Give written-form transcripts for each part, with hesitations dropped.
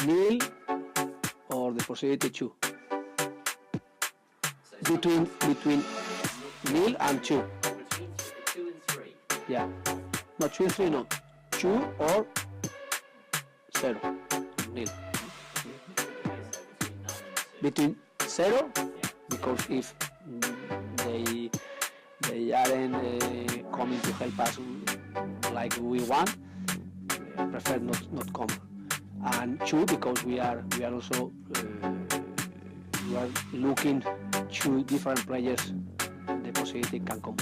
nil or the possibility two. Between nil and two. Between 2 and 3. Yeah. No, 2 and 3, no. 2 or 0. Nil. Between 0, because if they aren't coming to help us like we want, prefer not come. And 2, because we are also we are looking to different players the possibility can come.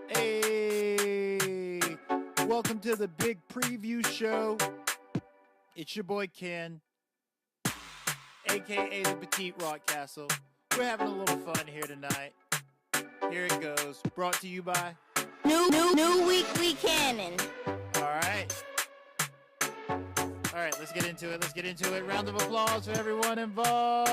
Hey, welcome to the big preview show. It's your boy Ken, aka the Petite Rock Castle. We're having a little fun here tonight. Here it goes. Brought to you by New Weekly Canon. Alright, let's get into it. Round of applause for everyone involved.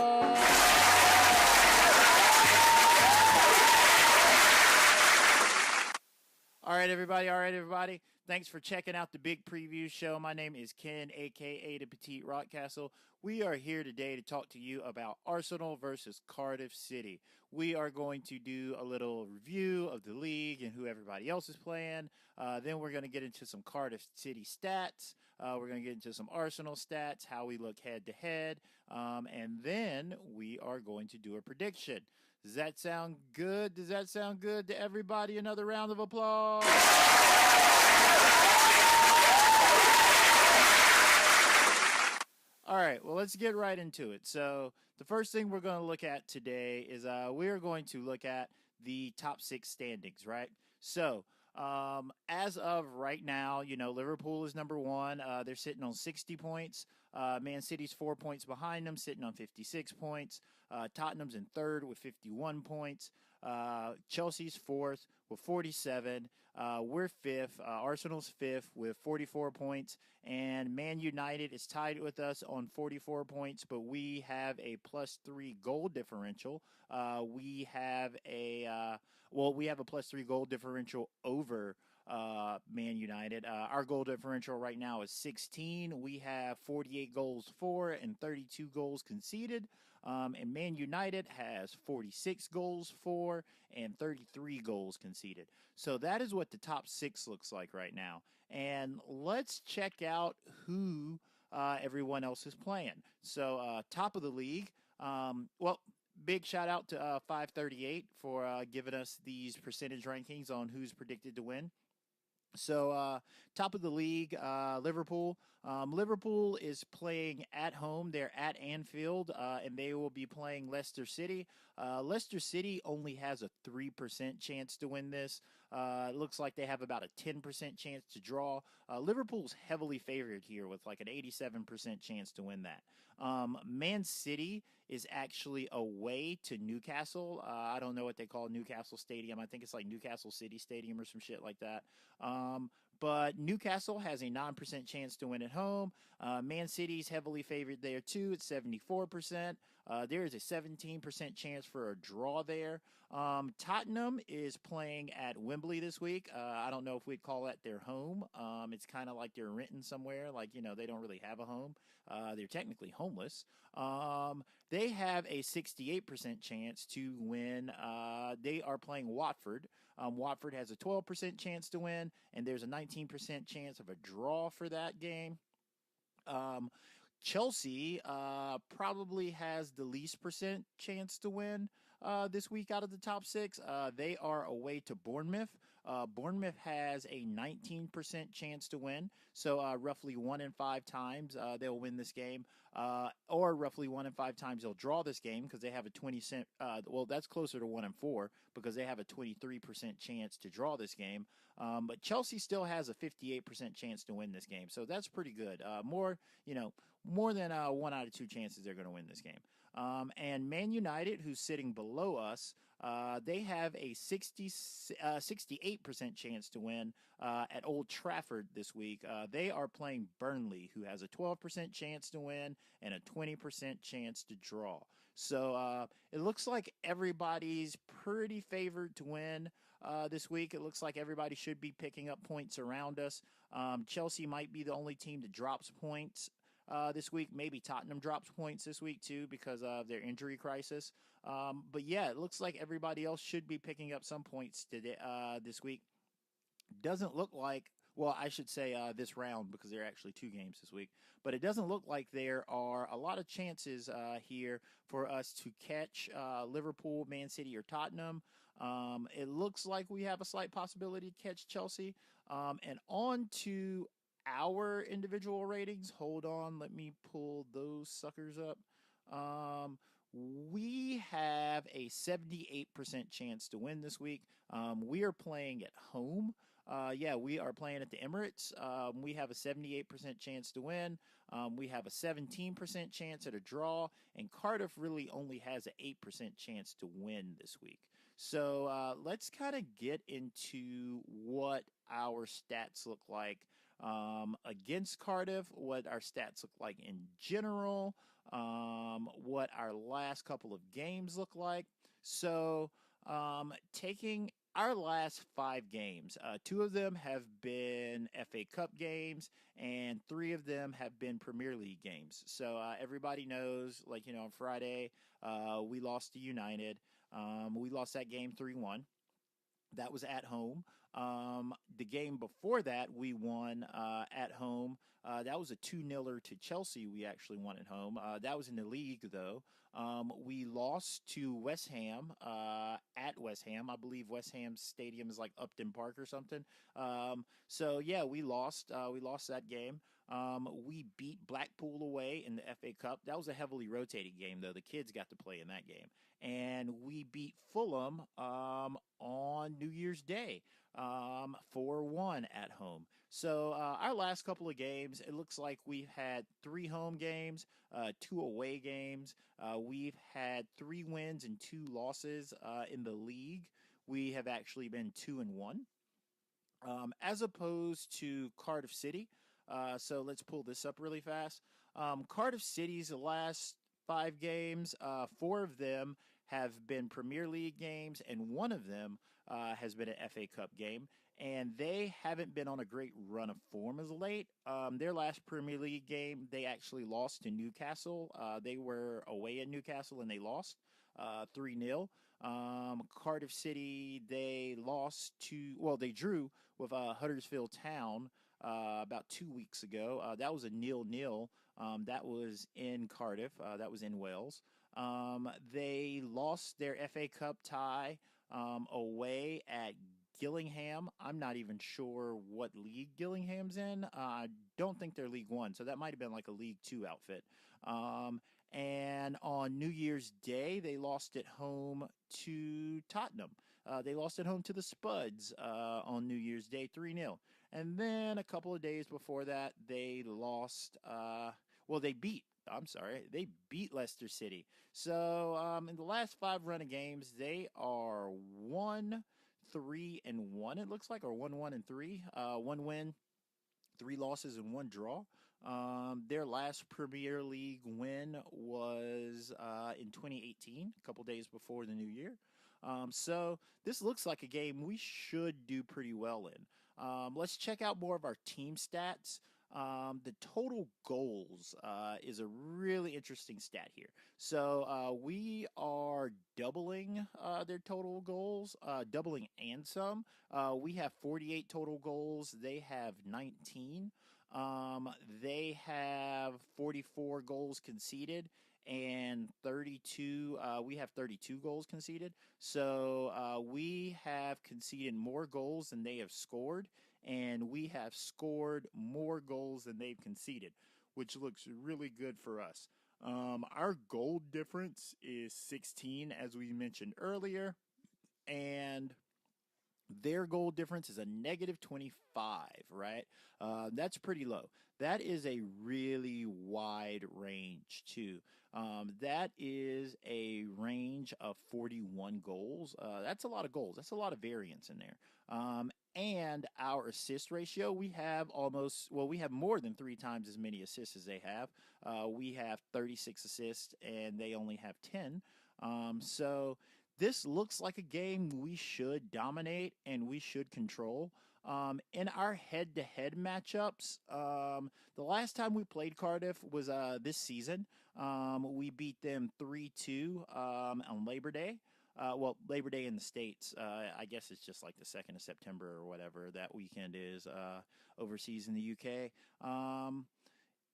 All right, everybody. Thanks for checking out the big preview show. My name is Ken, a.k.a. the Petite Rock Castle. We are here today to talk to you about Arsenal versus Cardiff City. We are going to do a little review of the league and who everybody else is playing. Then we're going to get into some Cardiff City stats. We're going to get into some Arsenal stats, how we look head-to-head. And then we are going to do a prediction. Does that sound good? Does that sound good to everybody? Another round of applause. All right, well, let's get right into it. So the first thing we're going to look at today is we are going to look at the top 6 standings, right? So as of right now, Liverpool is number 1. They're sitting on 60 points. Man City's 4 points behind them, sitting on 56 points. Tottenham's in 3rd with 51 points. Chelsea's 4th with 47. We're 5th. Arsenal's 5th with 44 points. And Man United is tied with us on 44 points, but we have a +3 goal differential. We have a +3 goal differential over Man United. Our goal differential right now is 16. We have 48 goals for and 32 goals conceded. And Man United has 46 goals for and 33 goals conceded. So that is what the top 6 looks like right now. And let's check out who everyone else is playing. So top of the league, big shout out to 538 for giving us these percentage rankings on who's predicted to win. So top of the league, Liverpool. Liverpool is playing at home. They're at Anfield, and they will be playing Leicester City. Leicester City only has a 3% chance to win this. It looks like they have about a 10% chance to draw. Liverpool's heavily favored here with like an 87% chance to win that. Man City is actually away to Newcastle. I don't know what they call Newcastle Stadium. I think it's like Newcastle City Stadium or some shit like that. But Newcastle has a 9% chance to win at home. Man City's heavily favored there too. It's 74%. There is a 17% chance for a draw there. Tottenham is playing at Wembley this week. I don't know if we'd call that their home. It's kind of like they're renting somewhere. Like, they don't really have a home. They're technically homeless. They have a 68% chance to win. They are playing Watford. Watford has a 12% chance to win, and there's a 19% chance of a draw for that game. Chelsea probably has the least percent chance to win this week out of the top 6. They are away to Bournemouth. Bournemouth has a 19% chance to win, so roughly 1 in 5 times they'll win this game, or roughly 1 in 5 times they'll draw this game because they have a 20%. That's closer to 1 in 4 because they have a 23% chance to draw this game. But Chelsea still has a 58% chance to win this game, so that's pretty good. More than 1 out of 2 chances they're going to win this game. And Man United, who's sitting below us, they have a 68% chance to win at Old Trafford this week. They are playing Burnley, who has a 12% chance to win and a 20% chance to draw. So it looks like everybody's pretty favored to win. this week. It looks like everybody should be picking up points around us. Chelsea might be the only team that drops points this week. Maybe Tottenham drops points this week too because of their injury crisis. But yeah, it looks like everybody else should be picking up some points today this week. Doesn't look like, well, I should say this round because there are actually 2 games this week, but it doesn't look like there are a lot of chances here for us to catch Liverpool, Man City, or Tottenham. It looks like we have a slight possibility to catch Chelsea. And on to our individual ratings. Hold on, let me pull those suckers up. We have a 78% chance to win this week. We are playing at home. Yeah, we are playing at the Emirates. We have a 78% chance to win. We have a 17% chance at a draw, and Cardiff really only has an 8% chance to win this week. So let's kind of get into what our stats look like against Cardiff, what our stats look like in general, what our last couple of games look like. So taking our last 5 games, 2 of them have been FA Cup games, and 3 of them have been Premier League games. So everybody knows, like, on Friday, we lost to United. We lost that game 3-1. That was at home. The game before that, we won at home. That was a 2-0 to Chelsea. We actually won at home. That was in the league, though. We lost to West Ham at West Ham. I believe West Ham's stadium is like Upton Park or something. So yeah, we lost. We lost that game. We beat Blackpool away in the FA Cup. That was a heavily rotated game, though. The kids got to play in that game. And we beat Fulham on New Year's Day 4-1 at home. So our last couple of games, it looks like we've had 3 home games, 2 away games. We've had 3 wins and 2 losses in the league. We have actually been 2-1. As opposed to Cardiff City. So let's pull this up really fast. Cardiff City's last 5 games, 4 of them have been Premier League games, and 1 of them has been an FA Cup game. And they haven't been on a great run of form as late. Their last Premier League game, they actually lost to Newcastle. They were away at Newcastle and they lost 3-0. Cardiff City, they they drew with Huddersfield Town about 2 weeks ago. That was a 0-0. That was in Cardiff. That was in Wales. They lost their FA Cup tie away at Gillingham. I'm not even sure what league Gillingham's in. I don't think they're League One, so that might have been like a League Two outfit. And on New Year's Day, they lost at home to Tottenham. They lost at home to the Spuds on New Year's Day 3-0. And then a couple of days before that, they lost, they beat Leicester City. So in the last 5 run of games, they are 1-3-1, it looks like, or 1-1-3. 1 win, 3 losses, and 1 draw. Their last Premier League win was in 2018, a couple days before the new year. So this looks like a game we should do pretty well in. Let's check out more of our team stats. The total goals is a really interesting stat here. So we are doubling their total goals, doubling and some. We have 48 total goals. They have 19. They have 44 goals conceded and 32. We have 32 goals conceded. So we have conceded more goals than they have scored, and we have scored more goals than they've conceded, which looks really good for us. Our goal difference is 16, as we mentioned earlier, and their goal difference is a negative 25, right? That's pretty low. That is a really wide range, too. That is a range of 41 goals. That's a lot of goals. That's a lot of variance in there. And our assist ratio, we have more than 3 times as many assists as they have. We have 36 assists, and they only have 10. So this looks like a game we should dominate and we should control. In our head-to-head matchups, the last time we played Cardiff was this season. We beat them 3-2 on Labor Day. Well, Labor Day in the States. I guess it's just like the 2nd of September or whatever that weekend is overseas in the UK.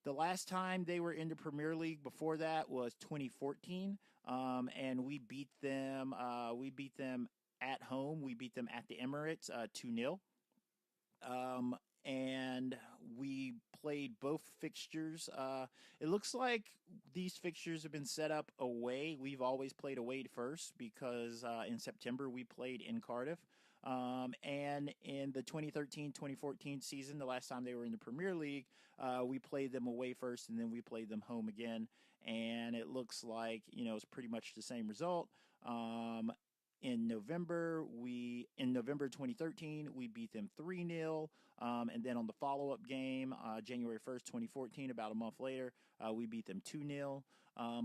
The last time they were in the Premier League before that was 2014, and we beat them. We beat them at home. We beat them at the Emirates 2-0. And we played both fixtures. It looks like these fixtures have been set up away. We've always played away first because in September we played in Cardiff. And in the 2013-2014 season, the last time they were in the Premier League, we played them away first and then we played them home again. And it looks like, it's pretty much the same result. In November 2013, we beat them 3-0. And then on the follow-up game, January 1st, 2014, about a month later, we beat them 2-0.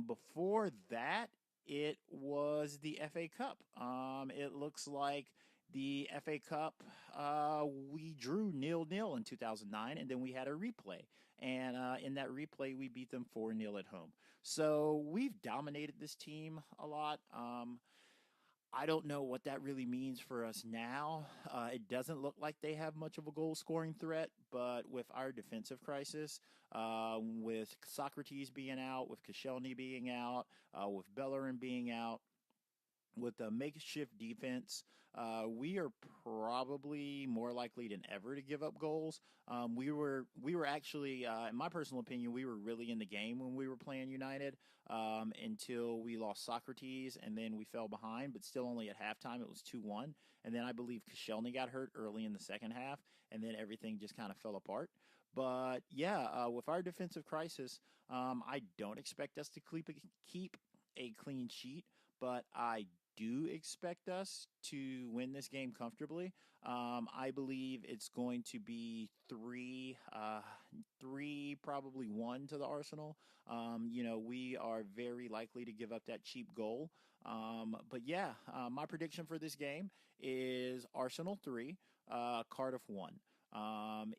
Before that, it was the FA Cup. It looks like the FA Cup, we drew 0-0 in 2009, and then we had a replay. And in that replay, we beat them 4-0 at home. So we've dominated this team a lot. I don't know what that really means for us now. It doesn't look like they have much of a goal-scoring threat, but with our defensive crisis, with Socrates being out, with Koscielny being out, with Bellerin being out, with a makeshift defense, we are probably more likely than ever to give up goals. We were actually, in my personal opinion, we were really in the game when we were playing United until we lost Socrates, and then we fell behind, but still only at halftime. It was 2-1, and then I believe Koscielny got hurt early in the second half, and then everything just kind of fell apart. But yeah, with our defensive crisis, I don't expect us to keep a clean sheet, but I do expect us to win this game comfortably. I believe it's going to be 3, probably 1 to the Arsenal. We are very likely to give up that cheap goal. But yeah, my prediction for this game is Arsenal 3, Cardiff 1.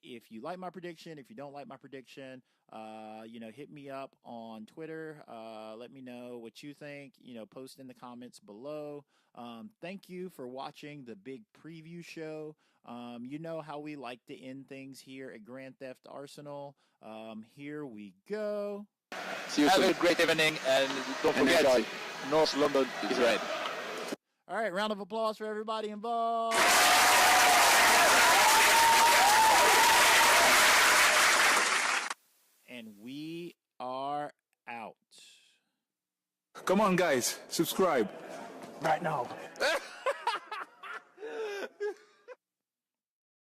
If you like my prediction, if you don't like my prediction, hit me up on Twitter. Let me know what you think. Post in the comments below. Thank you for watching the big preview show. You know how we like to end things here at Grand Theft Arsenal. Here we go. See you soon. Have a great evening, and don't forget, North London is red. All right, round of applause for everybody involved. And we are out. Come on, guys, subscribe. Right now.